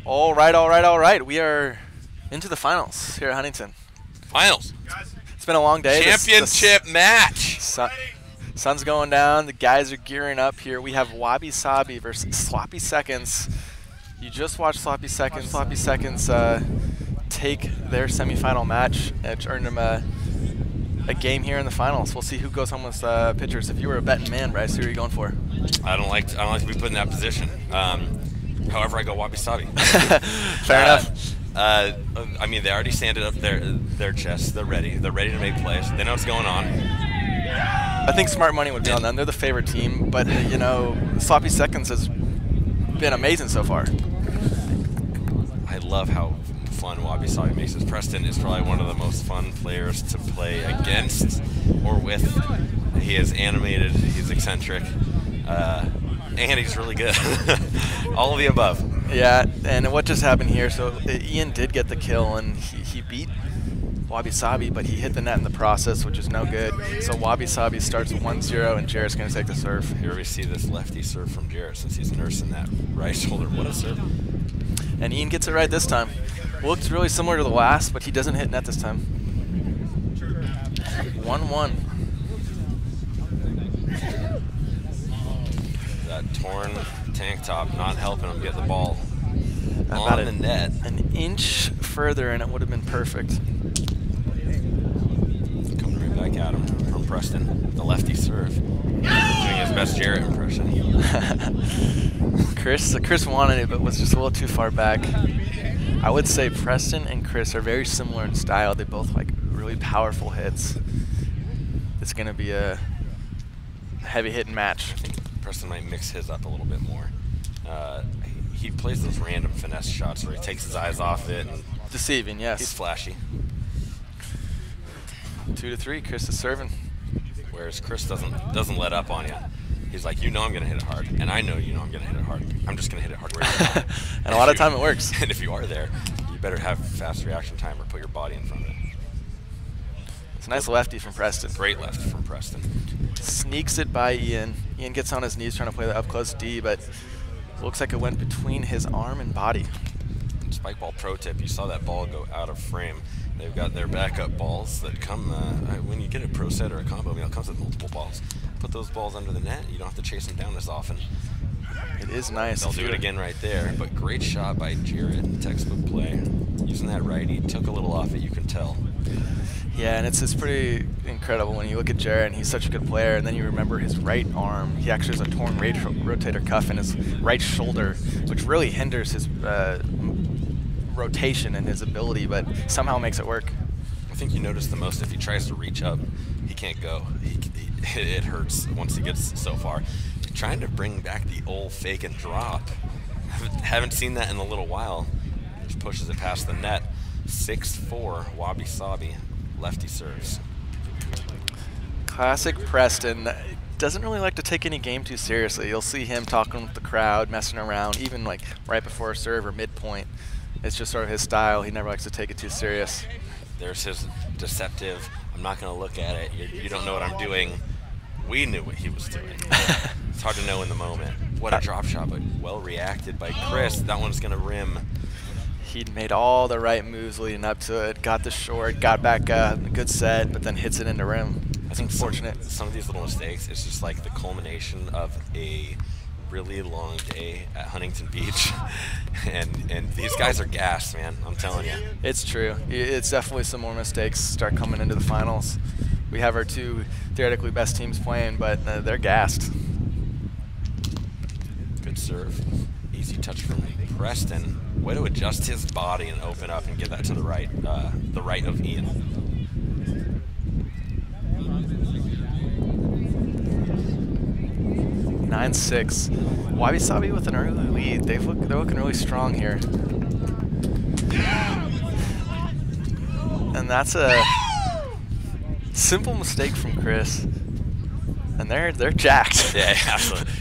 All right, all right, all right. We are into the finals here at Huntington. Finals. It's been a long day. Championship match. Sun's going down. The guys are gearing up here. We have Wabi Sabi versus Sloppy Seconds. You just watched Sloppy Seconds. Sloppy Seconds take their semifinal match, which earned them a game here in the finals. We'll see who goes home with pitchers. If you were a betting man, Bryce, who are you going for? I don't like to be put in that position. However, I go Wabi Sabi. Fair enough. I mean, they already sanded up their chests. They're ready. They're ready to make plays. They know what's going on. I think smart money would be on them. They're the favorite team, but you know, Sloppy Seconds has been amazing so far. I love how fun Wabi Sabi makes it. Preston is probably one of the most fun players to play against or with. He is animated. He's eccentric. And he's really good. All of the above. Yeah, and what just happened here, so Ian did get the kill, and he beat Wabi Sabi, but he hit the net in the process, which is no good. So Wabi Sabi starts 1-0, and Jarrett's going to take the serve. Here we see this lefty serve from Jarrett since he's nursing that right shoulder. What a serve. And Ian gets it right this time. Looks really similar to the last, but he doesn't hit net this time. 1-1. That torn tank top not helping him get the ball about on the net. An inch further and it would have been perfect. Coming right back at him from Preston. The lefty serve. Doing his best Jarrett impression. Chris wanted it but was just a little too far back. I would say Preston and Chris are very similar in style. They both like really powerful hits. It's going to be a heavy hitting match. Preston might mix his up a little bit more. He plays those random finesse shots where he takes his eyes off it. And deceiving, yes. He's flashy. 2-3, Chris is serving. Whereas Chris doesn't let up on you. He's like, you know I'm going to hit it hard, and I know you know I'm going to hit it hard. I'm just going to hit it hard where you are. And a lot of time it works. And if you are there, you better have fast reaction time or put your body in front of it. It's a nice lefty from Preston. Great left from Preston. Sneaks it by Ian. Ian gets on his knees trying to play the up-close D, but looks like it went between his arm and body. Spikeball pro tip, you saw that ball go out of frame. They've got their backup balls that come, when you get a pro set or a combo meal, it comes with multiple balls. Put those balls under the net, you don't have to chase them down as often. It is nice. They'll do it again right there, but great shot by Jarrett, textbook play. Using that righty, took a little off it, you can tell. Yeah, and it's pretty incredible when you look at Jarrett and he's such a good player, and then you remember his right arm. He actually has a torn rotator cuff in his right shoulder, which really hinders his rotation and his ability, but somehow makes it work. I think you notice the most if he tries to reach up, he can't go. It hurts once he gets so far. Trying to bring back the old fake and drop. Haven't seen that in a little while. Just pushes it past the net. 6-4, Wabi Sabi. Lefty serves. Classic Preston. Doesn't really like to take any game too seriously. You'll see him talking with the crowd, messing around, even like right before a serve or midpoint. It's just sort of his style. He never likes to take it too serious. There's his deceptive, I'm not going to look at it. You don't know what I'm doing. We knew what he was doing. It's hard to know in the moment. What a drop shot, but well reacted by Chris. That one's going to rim. He'd made all the right moves leading up to it, got the short, got back up, a good set, but then hits it into rim. I think unfortunate. Some of these little mistakes, it's just like the culmination of a really long day at Huntington Beach. and these guys are gassed, man, I'm telling you. It's true. It's definitely some more mistakes start coming into the finals. We have our two theoretically best teams playing, but they're gassed. Good serve. Easy touch from Preston. Way to adjust his body and open up and get that to the right of Ian. 9-6. Wabi Sabi with an early lead. They're looking really strong here. And that's a simple mistake from Chris. And they're jacked. Yeah, absolutely.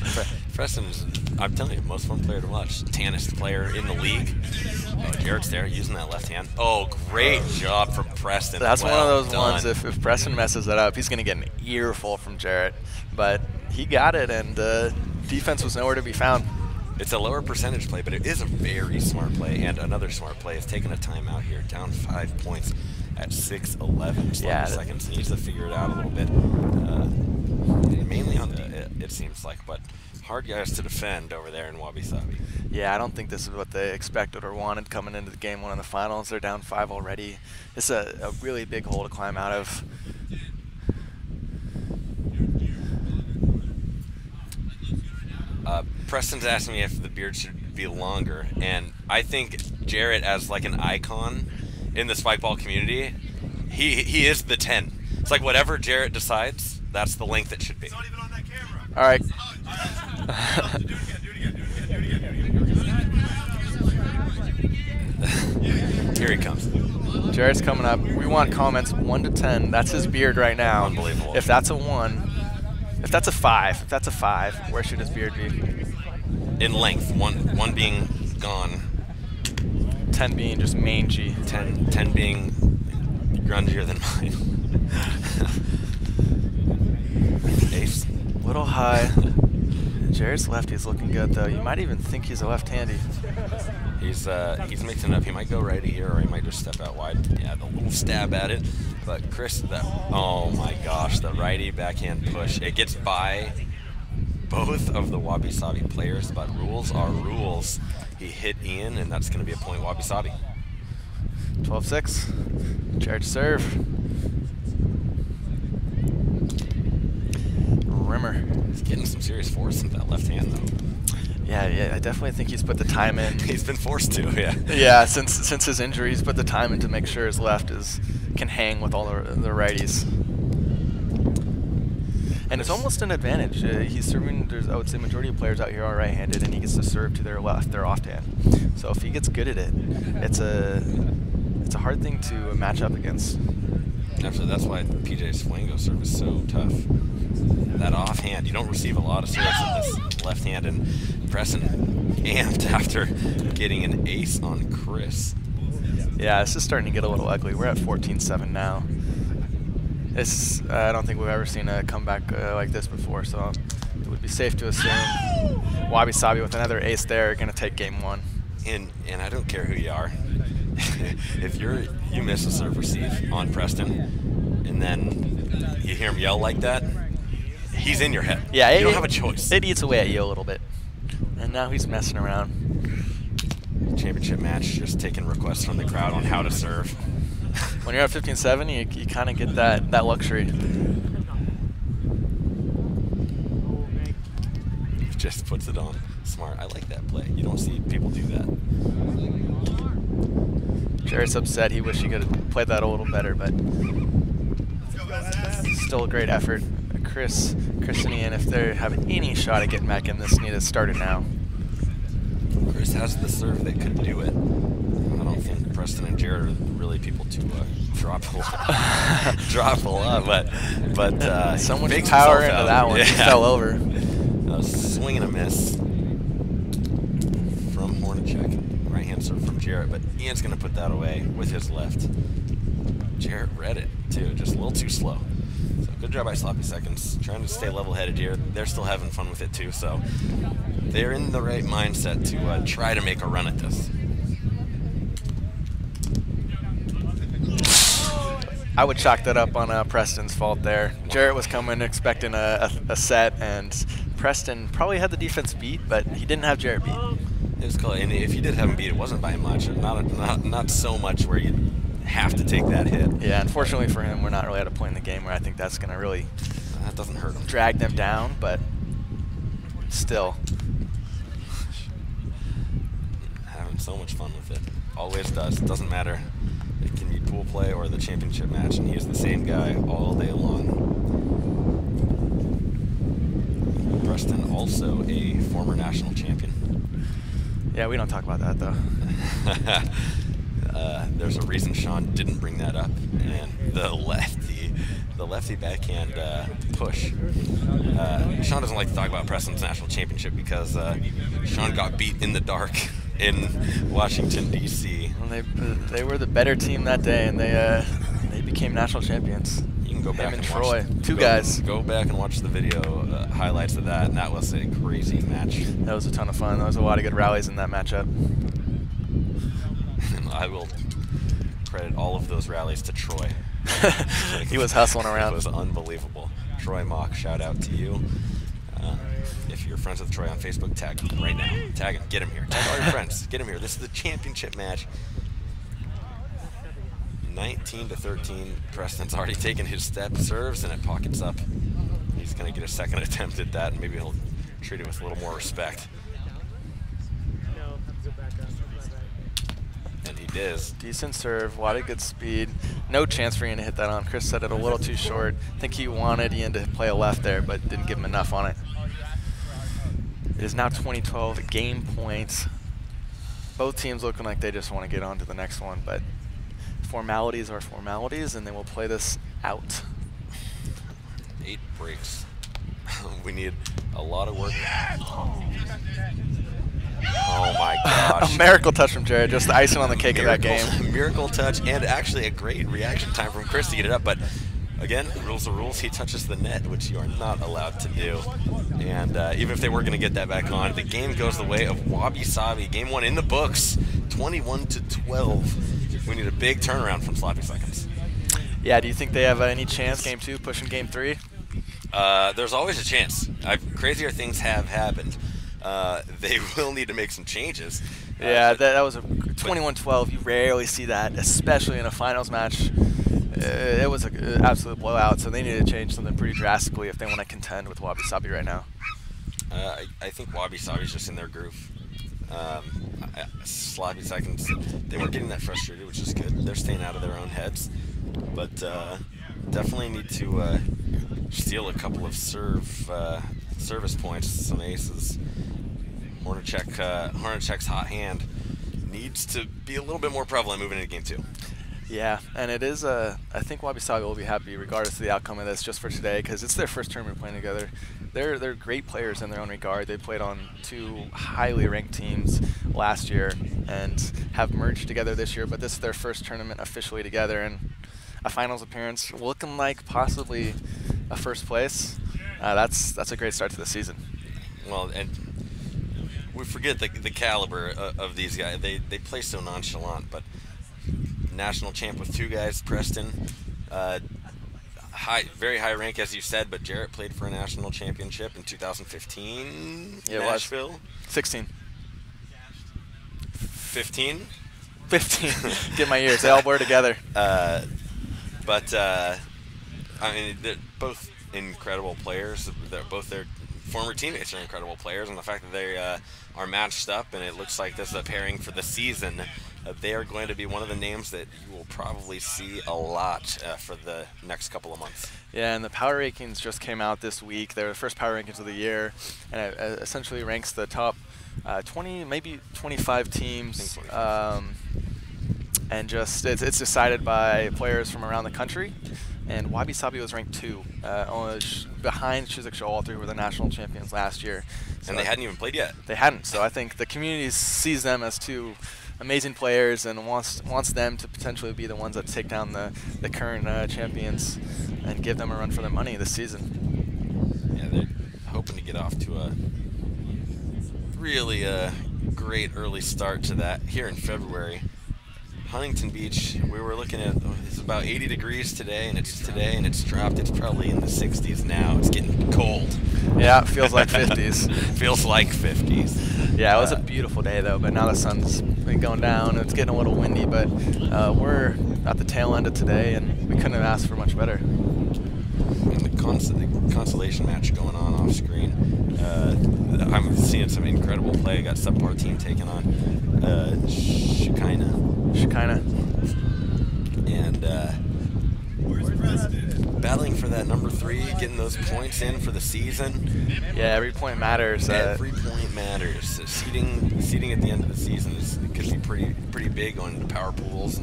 Preston's, I'm telling you, most fun player to watch. Tannest player in the league. Oh, Jarrett's there using that left hand. Oh, great job from Preston. That's well one of those done. ones, if Preston messes that up, he's going to get an earful from Jarrett. But he got it, and defense was nowhere to be found. It's a lower percentage play, but it is a very smart play. And another smart play is taking a timeout here, down 5 points at 6:11 Yeah, seconds. He needs to figure it out a little bit, mainly on it seems like, but hard guys to defend over there in Wabi Sabi. Yeah, I don't think this is what they expected or wanted coming into the game one in the finals. They're down 5 already. It's a really big hole to climb out of. Preston's asking me if the beard should be longer, and I think Jarrett, as like an icon in the Spikeball community, he is the 10. It's like whatever Jarrett decides, that's the length it should be. It's not even on that camera. All right. Do it again. Here he comes. Jarrett's coming up. We want comments 1 to 10. That's his beard right now. Unbelievable. If that's a 1, if that's a 5, where should his beard be? In length, one being gone, 10 being just mangy. 10 being grungier than mine. Ace. Little high. Jarrett's lefty's looking good though. You might even think he's a left-handy. He's mixing it up. He might go righty here, or he might just step out wide. Yeah, the little stab at it. But Chris, oh my gosh, the righty backhand push. It gets by both of the Wabi Sabi players, but rules are rules. He hit Ian, and that's going to be a point Wabi Sabi. 12-6. Jarrett serve. Rimmer. He's getting some serious force in that left hand, though. Yeah, I definitely think he's put the time in. He's been forced to, yeah. Yeah, since his injury, he's put the time in to make sure his left can hang with all the righties. And it's almost an advantage. He's serving. I would say majority of players out here are right-handed, and he gets to serve to their left, their offhand. So if he gets good at it, it's a hard thing to match up against. Absolutely. That's why PJ's flango serve is so tough. That offhand, you don't receive a lot of serves with this left hand, and Preston amped after getting an ace on Chris. Yeah, this is starting to get a little ugly. We're at 14-7 now. I don't think we've ever seen a comeback like this before, so it would be safe to assume Wabi Sabi with another ace there are going to take game 1. And I don't care who you are. If you miss a serve receive on Preston, and then you hear him yell like that, he's in your head. Yeah, you don't have a choice. It eats away at you a little bit. And now he's messing around. Championship match, just taking requests from the crowd on how to serve. When you're at 15-7, you kind of get that luxury. Just puts it on. Smart. I like that play. You don't see people do that. Jarrett's upset. He wished he could have played that a little better, but still a great effort. Chris and Ian, if they have any shot at getting back in this, need to start it now. Chris has the serve that could do it. I don't think Preston and Jarrett are really people to drop a lot, but so much power into that one. Yeah. He fell over. Swing and a miss from Hornacek. Right hand serve from Jarrett, but Ian's going to put that away with his left. Jarrett read it too, just a little too slow. So good job by Sloppy Seconds, trying to stay level-headed here. They're still having fun with it too, so they're in the right mindset to try to make a run at this. I would chalk that up on Preston's fault there. Jarrett was coming expecting a set, and Preston probably had the defense beat, but he didn't have Jarrett beat. It was cool, and if he did have him beat, it wasn't by much. Not so much where you have to take that hit. Yeah, unfortunately for him, we're not really at a point in the game where I think that's going to really that doesn't hurt him. Drag them down, but still. Having so much fun with it. Always does. It doesn't matter. It can be pool play or the championship match, and he is the same guy all day long. Preston, also a former national champion. Yeah, we don't talk about that, though. There's a reason Sean didn't bring that up, and the lefty backhand push. Sean doesn't like to talk about Preston's national championship because Sean got beat in the dark in Washington, D.C. Well, they were the better team that day, and they became national champions. You can go back and and Troy, watch. two guys. Go back and watch the video highlights of that, and that was a crazy match. That was a ton of fun. There was a lot of good rallies in that matchup. And I will credit all of those rallies to Troy. He was hustling around. It was unbelievable. Troy Mock, shout out to you. If you're friends with Troy on Facebook, tag him right now. Tag him. Get him here. Tag all your friends. Get him here. This is the championship match. 19-13. Preston's already taken his step, serves, and it pockets up. He's going to get a second attempt at that, and maybe he'll treat it with a little more respect. And he does. Decent serve, a lot of good speed. No chance for Ian to hit that on. Chris said it a little too short. I think he wanted Ian to play a left there, but didn't give him enough on it. It is now 2012 game points. Both teams looking like they just want to get on to the next one, but formalities are formalities, and they will play this out. 8 breaks. We need a lot of work. Oh my gosh. A miracle touch from Jared, just the icing on the cake of that game. Miracle touch, and actually a great reaction time from Chris to get it up, but again, rules are rules. He touches the net, which you are not allowed to do. And even if they were going to get that back on, the game goes the way of Wabi Sabi. Game 1 in the books, 21-12. We need a big turnaround from Sloppy Seconds. Yeah, do you think they have any chance, game 2, pushing game 3? There's always a chance. Crazier things have happened. They will need to make some changes. Yeah, that was a 21-12. You rarely see that, especially in a finals match. It was an absolute blowout, so they need to change something pretty drastically if they want to contend with Wabi Sabi right now. I think Wabi Sabi's just in their groove. Sloppy Seconds, they weren't getting that frustrated, which is good. They're staying out of their own heads, but definitely need to steal a couple of service points, some aces. Hornacek's hot hand needs to be a little bit more prevalent moving into game 2. Yeah, and it is, I think Wabi Sabi will be happy regardless of the outcome of this just for today, because it's their first tournament playing together. They're great players in their own regard. They played on 2 highly ranked teams last year and have merged together this year, but this is their first tournament officially together, and a finals appearance looking like possibly a first place. That's a great start to the season. Well, and we forget the caliber of these guys. They play so nonchalant, but national champ with 2 guys, Preston, very high rank as you said, but Jarrett played for a national championship in 2015. Yeah, Nashville. 16. 15. 15. Get my ears. They all blur together. But I mean, they're both incredible players. Both their former teammates are incredible players, and the fact that they are matched up, and it looks like this is a pairing for the season. They are going to be one of the names that you will probably see a lot for the next couple of months. Yeah, and the power rankings just came out this week. They're the first power rankings of the year, and it essentially ranks the top 20, maybe 25 teams. And just it's decided by players from around the country. And Wabi Sabi was ranked 2, behind Chiswick Shoal, all 3 were the national champions last year. So and they hadn't even played yet. They hadn't, so I think the community sees them as 2 amazing players and wants them to potentially be the ones that take down the current champions and give them a run for their money this season. Yeah, they're hoping to get off to a really great early start to that here in February. Huntington Beach, we were looking at, it's about 80 degrees today, and it's dropped. It's probably in the 60s now. It's getting cold. Yeah, it feels like 50s. Feels like 50s. Yeah, it was a beautiful day, though, but now the sun's been going down. It's getting a little windy, but we're at the tail end of today, and we couldn't have asked for much better. And the consolation match going on off screen. I'm seeing some incredible play. Got subpar team taking on Shekinah. And battling for that number 3, getting those points in for the season. Yeah, every point matters. Every point matters. So seeding at the end of the season could be pretty big on the power pools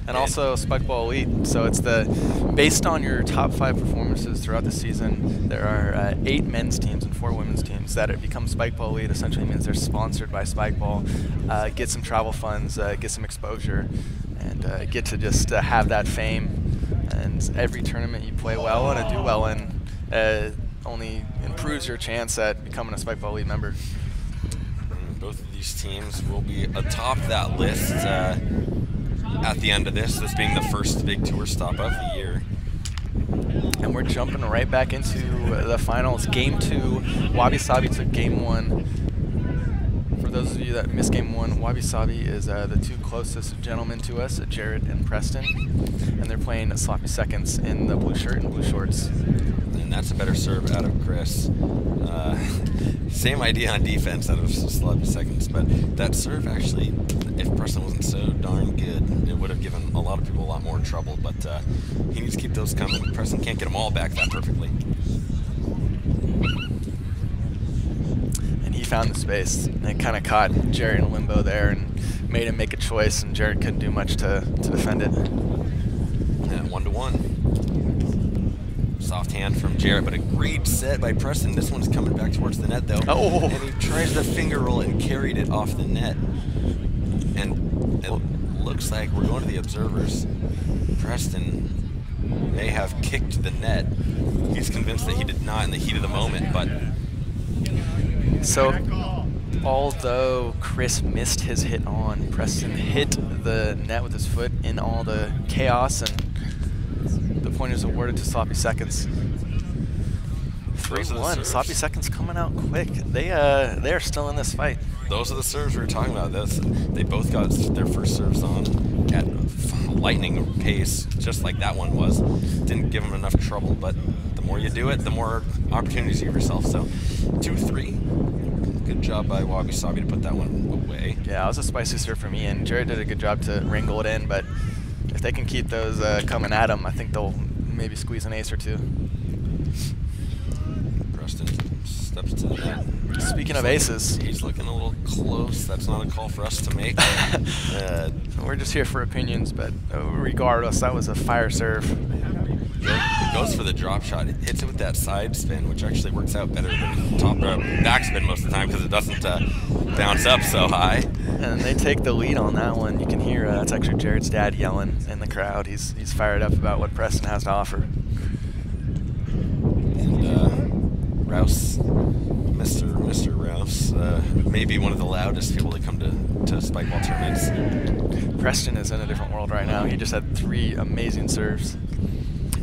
and also Spikeball Elite. So it's based on your top 5 performances throughout the season. There are 8 men's teams and 4 women's teams that become Spikeball Elite. Essentially means they're sponsored by Spikeball, get some travel funds, get some exposure, and get to just have that fame And every tournament you play well in and do well in only improves your chance at becoming a Spikeball Elite member. Both of these teams will be atop that list at the end of this being the first big tour stop of the year. And we're jumping right back into the finals. Game 2, Wabi Sabi took Game 1. For those of you that missed Game 1, Wabi Sabi is the two closest gentlemen to us, Jarrett and Preston. And they're playing sloppy seconds in the blue shirt and blue shorts. And that's a better serve out of Chris. Same idea on defense out of sloppy seconds, but that serve actually, if Preston wasn't so darn good, it would have given a lot of people a lot more trouble, but he needs to keep those coming. Preston can't get them all back that perfectly. And he found the space, and it kind of caught Jarrett in limbo there and made him make a choice, and Jarrett couldn't do much to defend it. And 1-1. Soft hand from Jarrett, but a great set by Preston. This one's coming back towards the net, though. Oh! And he tries the finger roll and carried it off the net. And it looks like we're going to the observers. Preston may have kicked the net. He's convinced that he did not in the heat of the moment, but... So, although Chris missed his hit on, Preston hit the net with his foot in all the chaos, and the point is awarded to Sloppy Seconds. 3-1. Sloppy Seconds coming out quick. They are still in this fight. Those are the serves we were talking about. They both got their first serves on at lightning pace, just like that one was. Didn't give them enough trouble, but the more you do it, the more opportunities you give yourself. So 2-3. Good job by Wabi Sabi to put that one away. Yeah, it was a spicy serve for me, and Jared did a good job to wrangle it in, but if they can keep those coming at them, I think they'll maybe squeeze an ace or two. Preston steps to the net. Speaking of aces, he's looking a little close. That's not a call for us to make. We're just here for opinions, but regardless, that was a fire serve. Goes for the drop shot. It hits it with that side spin, which actually works out better than top backspin most of the time because it doesn't bounce up so high. And they take the lead on that one. You can hear it's actually Jared's dad yelling in the crowd. He's fired up about what Preston has to offer. And Rouse, Mr. Rouse, maybe one of the loudest people to come to Spikeball tournaments. Preston is in a different world right now. He just had 3 amazing serves.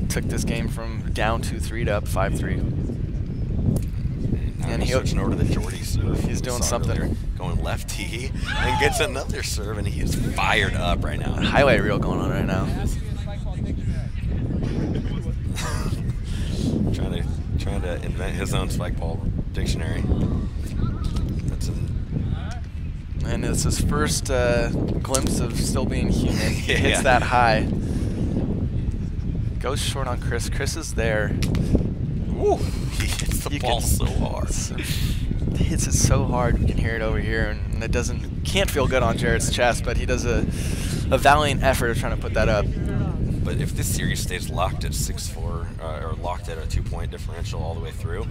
Took this game from down 2-3 to up 5-3. And he's switching over to the Jordy serve. He's doing something. Earlier, going lefty and gets another serve, and he is fired up right now. Highlight reel going on right now. trying to invent his own Spikeball dictionary. And it's his first glimpse of still being human. He hits that high. Goes short on Chris. Chris is there. Ooh, he hits the ball so hard. He hits it so hard, you can hear it over here, and it can't feel good on Jared's chest, but he does a valiant effort of trying to put that up. But if this series stays locked at 6-4, or locked at a 2-point differential all the way through,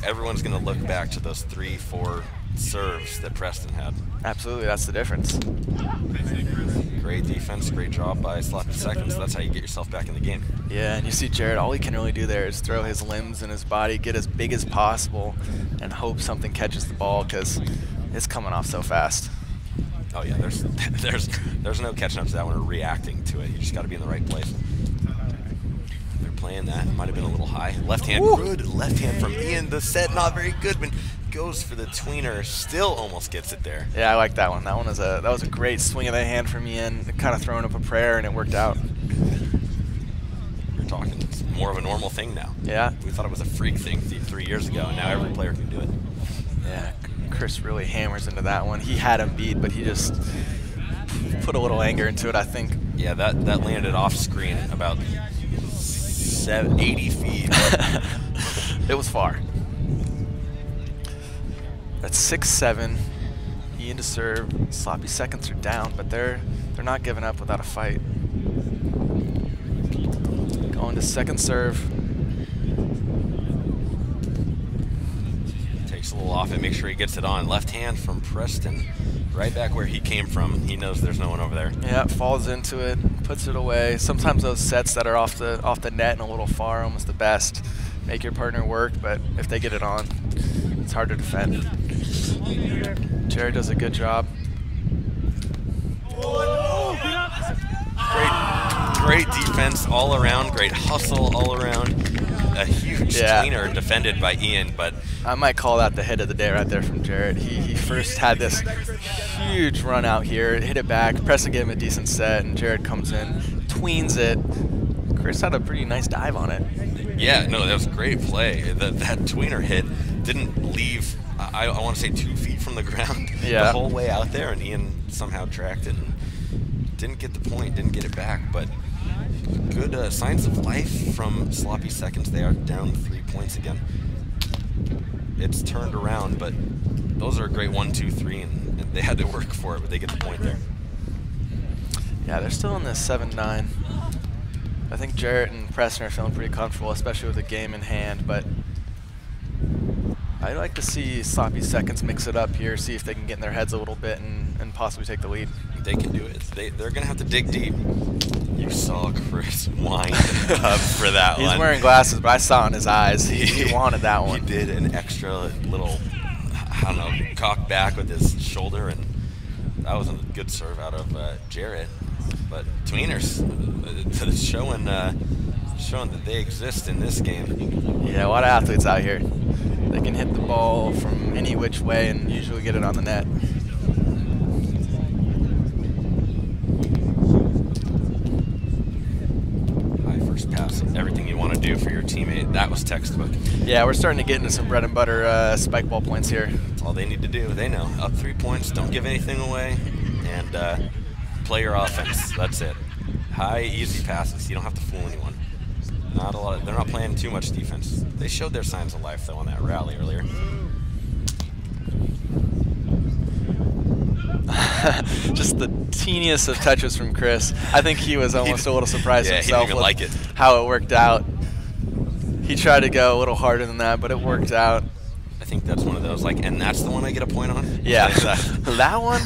everyone's going to look back to those 3-4 serves that Preston had. Absolutely, that's the difference. Great defense, great job by Sloppy Seconds. That's how you get yourself back in the game. Yeah, and you see Jared, all he can really do there is throw his limbs and his body, get as big as possible, and hope something catches the ball because it's coming off so fast. Oh yeah, there's no catching up to that one or reacting to it. You just got to be in the right place. They're playing that. Might have been a little high. Left hand, good left hand from Ian. The set not very good, but goes for the tweener. Still almost gets it there. Yeah, I like that one. That was a great swing of the hand from Ian. Kind of throwing up a prayer, and it worked out. You're talking. It's more of a normal thing now. Yeah. We thought it was a freak thing 3 years ago, and now every player can do it. Yeah. Chris really hammers into that one. He had him beat, but he just put a little anger into it, I think. Yeah, that landed off screen about 80 feet. It was far. That's 6-7. Ian to serve. Sloppy Seconds are down, but they're not giving up without a fight. Going to second serve. Takes a little off it, make sure he gets it on. Left hand from Preston. Right back where he came from. He knows there's no one over there. Yeah, falls into it, puts it away. Sometimes those sets that are off the net and a little far, almost the best. Make your partner work, but if they get it on, it's hard to defend. Jared does a good job. Great defense all around. Great hustle all around. A huge tweener defended by Ian, but I might call that the hit of the day right there from Jared. He first had this huge run out here, hit it back. Preston gave him a decent set, and Jared comes in, tweens it. Chris had a pretty nice dive on it. Yeah, no, that was a great play. That tweener hit didn't leave, I want to say 2 feet from the ground the whole way out there, and Ian somehow tracked it and didn't get the point, didn't get it back, but good signs of life from Sloppy Seconds. They are down 3 points again. It's turned around, but those are a great 1, 2, 3, and they had to work for it, but they get the point there. Yeah, they're still in this 7-9. I think Jarrett and Preston are feeling pretty comfortable, especially with the game in hand, but I'd like to see Sloppy Seconds mix it up here, see if they can get in their heads a little bit and possibly take the lead. They can do it. They're going to have to dig deep. You saw Chris wind up for that one. He's wearing glasses, but I saw in his eyes he wanted that one. He did an extra little, I don't know, cock back with his shoulder, and that was a good serve out of Jarrett. But tweeners, showing that they exist in this game. Yeah, a lot of athletes out here. They can hit the ball from any which way and usually get it on the net. Pass, everything you want to do for your teammate. That was textbook. Yeah, we're starting to get into some bread and butter Spikeball points here. That's all they need to do. They know. Up 3 points, don't give anything away, and play your offense. That's it. High, easy passes. You don't have to fool anyone. Not a lot. They're not playing too much defense. They showed their signs of life, though, on that rally earlier. Just the teeniest of touches from Chris. I think he was almost a little surprised himself he didn't even like it. How it worked out. He tried to go a little harder than that, but it worked out. I think that's one of those, like, and that's the one I get a point on? Yeah. That one?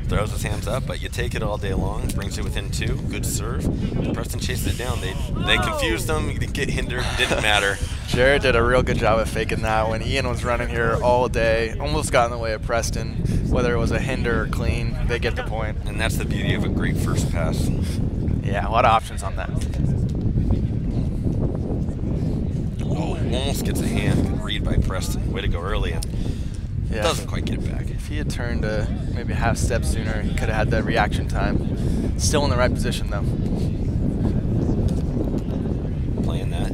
Throws his hands up, but you take it all day long. Brings it within 2. Good serve. Preston chased it down. They confused him. He didn't get hindered. Didn't matter. Jared did a real good job of faking that when Ian was running here all day. Almost got in the way of Preston. Whether it was a hinder or clean, they get the point. And that's the beauty of a great first pass. Yeah, a lot of options on that. Oh, almost gets a hand. Good read by Preston. Way to go early, and doesn't quite get it back. If he had turned maybe a half step sooner, he could have had that reaction time. Still in the right position, though. Playing that.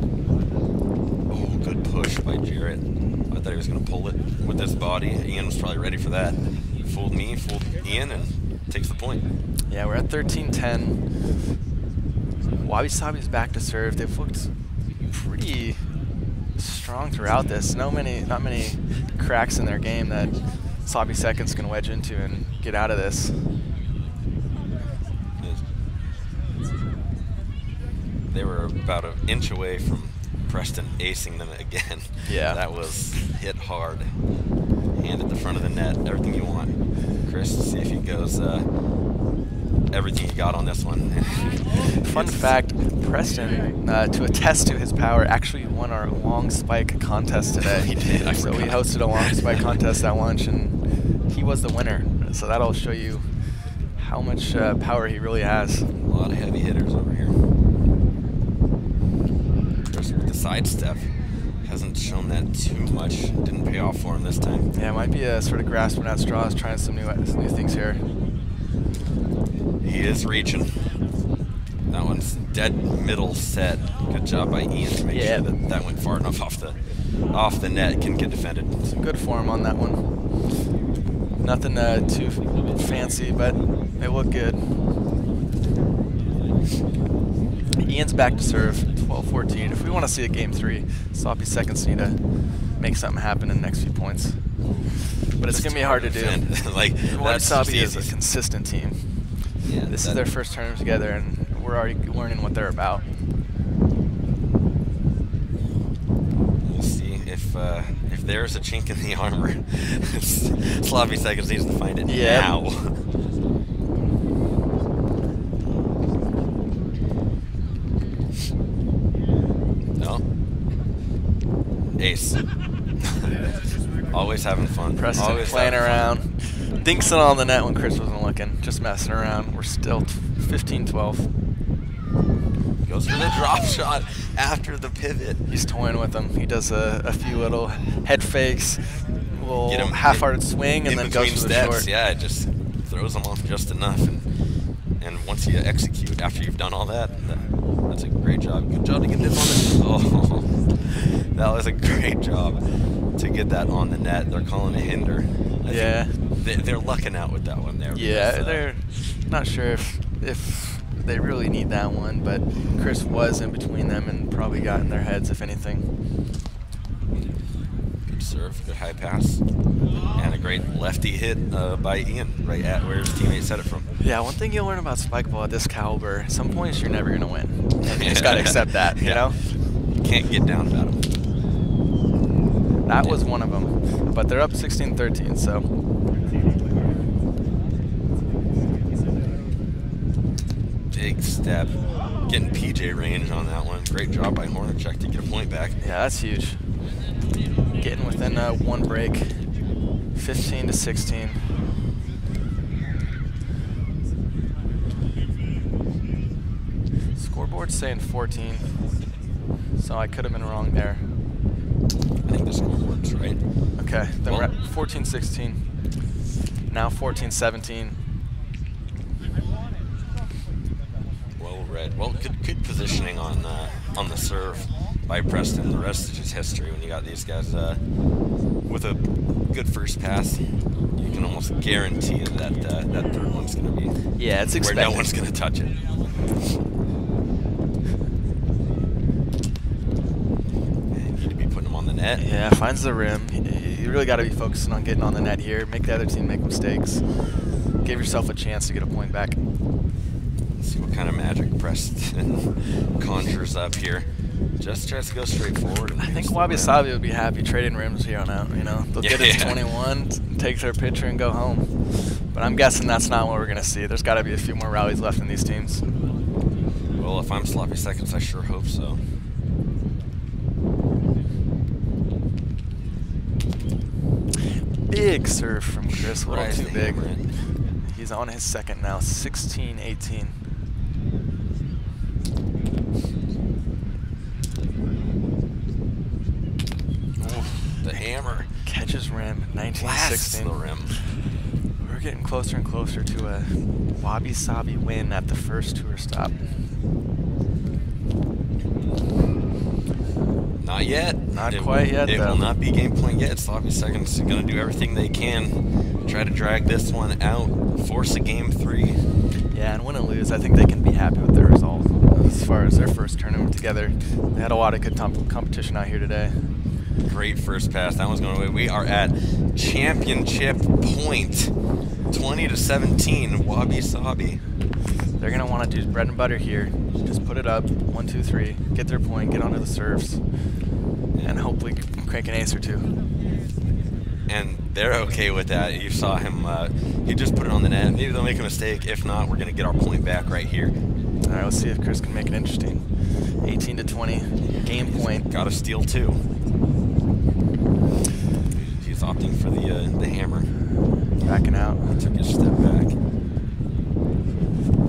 Oh, good push by Jarrett. I thought he was going to pull it with his body. Ian was probably ready for that. Fooled me, fooled Ian, and takes the point. Yeah, we're at 13-10. Wabi Sabi's back to serve. They've looked pretty strong throughout this. Not many cracks in their game that Sloppy Seconds can wedge into and get out of this. They were about an inch away from Preston acing them again. Yeah. That was hit hard. Hand at the front of the net. Everything you want. Chris, see if he goes everything he got on this one. Fun fact, Preston, to attest to his power, actually won our long spike contest today. He did. So we hosted a long spike contest at lunch, and he was the winner. So that'll show you how much power he really has. A lot of heavy hitters over here. Chris with the sidestep. Hasn't shown that too much. Didn't pay off for him this time. Yeah, it might be a sort of grasping at straws, trying some new things here. He is reaching. That one's dead middle set. Good job by Ian to make sure that that went far enough off the net. Can get defended. Some good form on that one. Nothing too fancy, but it looked good. Ian's back to serve, 12-14. If we want to see a game 3, Sloppy Seconds need to make something happen in the next few points. But it's going to be hard to do. Like, Wabi Sabi is a consistent team. Yeah, this is their first tournament together, and we're already learning what they're about. We'll see if there's a chink in the armor. Sloppy Seconds needs to find it now. No. Ace. Always having fun. Preston Always playing around. Dinks it on the net when Chris wasn't looking. Just messing around. We're still 15-12. Goes for the drop shot after the pivot. He's toying with them. He does a few little head fakes, a little Get him half-hearted swing, and then goes for the steps. short. Yeah, it just throws them off just enough. And once you execute after you've done all that, that's a great job. Good job to get this on the net. Oh, that was a great job to get that on the net. They're calling it hinder. I think they're lucking out with that one there. Yeah, because, they're not sure if they really need that one, but Chris was in between them and probably got in their heads, if anything. Good serve, good high pass, and a great lefty hit by Ian, right at where his teammate set it from. Yeah, one thing you'll learn about Spikeball at this caliber, at some points you're never going to win. And you just got to accept that, you know? You can't get down about them. That was one of them. But they're up 16-13, so. Big step. Getting PJ range on that one. Great job by Hornacek to get a point back. Yeah, that's huge. Getting within one break. 15-16. Scoreboard's saying 14, so I could have been wrong there. I think the scoreboard's right. Okay, then we're at 14-16. Now 14-17. Well read. Well, good positioning on the serve by Preston. The rest is just history. When you got these guys with a good first pass, you can almost guarantee that that third one's going to be it's expected. where no one's going to touch it. Net. Yeah, finds the rim. You really got to be focusing on getting on the net here. Make the other team make mistakes. Give yourself a chance to get a point back. Let's see what kind of magic Preston conjures up here. Just tries to go straight forward. I think Wabi Sabi would be happy trading rims here on out. You know, they'll get his 21, take their picture, and go home. But I'm guessing that's not what we're going to see. There's got to be a few more rallies left in these teams. Well, if I'm Sloppy Seconds, I sure hope so. Big serve from Chris, a little too big. Hammer. He's on his second now, 16-18. The hammer. Catches rim, 19-16. The rim. We're getting closer and closer to a Wabi Sabi win at the first tour stop. Not yet. Not quite yet, It though. will not be game point yet. Sloppy Seconds are going to do everything they can. Try to drag this one out. Force a game 3. Yeah, and win or lose, I think they can be happy with their result. As far as their first tournament together, they had a lot of good competition out here today. Great first pass. That one's going away. We are at championship point. 20-17. Wabi Sabi. They're going to want to do bread and butter here. Just put it up, 1, 2, 3, get their point, get onto the serves, and hopefully crank an ace or two. And they're okay with that. You saw him, he just put it on the net. Maybe they'll make a mistake. If not, we're going to get our point back right here. All right, let's see if Chris can make it interesting. 18-20, game point. Got to steal 2. He's opting for the hammer. Backing out. Took a step back.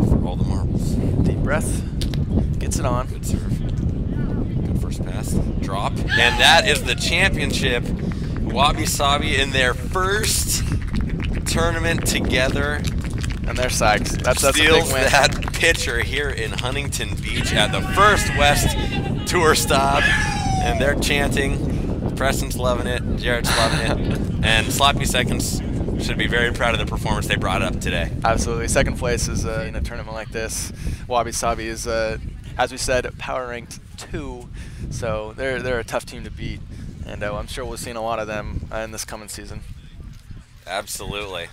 For all the marbles. Deep breath. Gets it on. Good serve. Good first pass. Drop. And that is the championship. Wabi Sabi in their first tournament together. And they're psyched. That's a big Steals win. that pitcher here in Huntington Beach at the first West Tour stop. And they're chanting. Preston's loving it. Jared's loving it. And Sloppy Seconds should be very proud of the performance they brought up today. Absolutely. Second place is in a tournament like this. Wabi Sabi is, as we said, power ranked 2, so they're a tough team to beat, and I'm sure we'll see a lot of them in this coming season. Absolutely.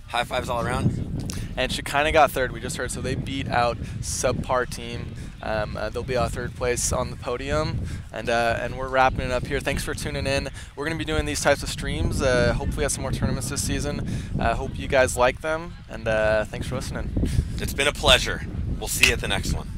High fives all around. And Shekinah got third, we just heard, so they beat out subpar team They'll be our third place on the podium, and we're wrapping it up here. Thanks for tuning in. We're going to be doing these types of streams. Hopefully have some more tournaments this season. Hope you guys like them, and thanks for listening. It's been a pleasure. We'll see you at the next one.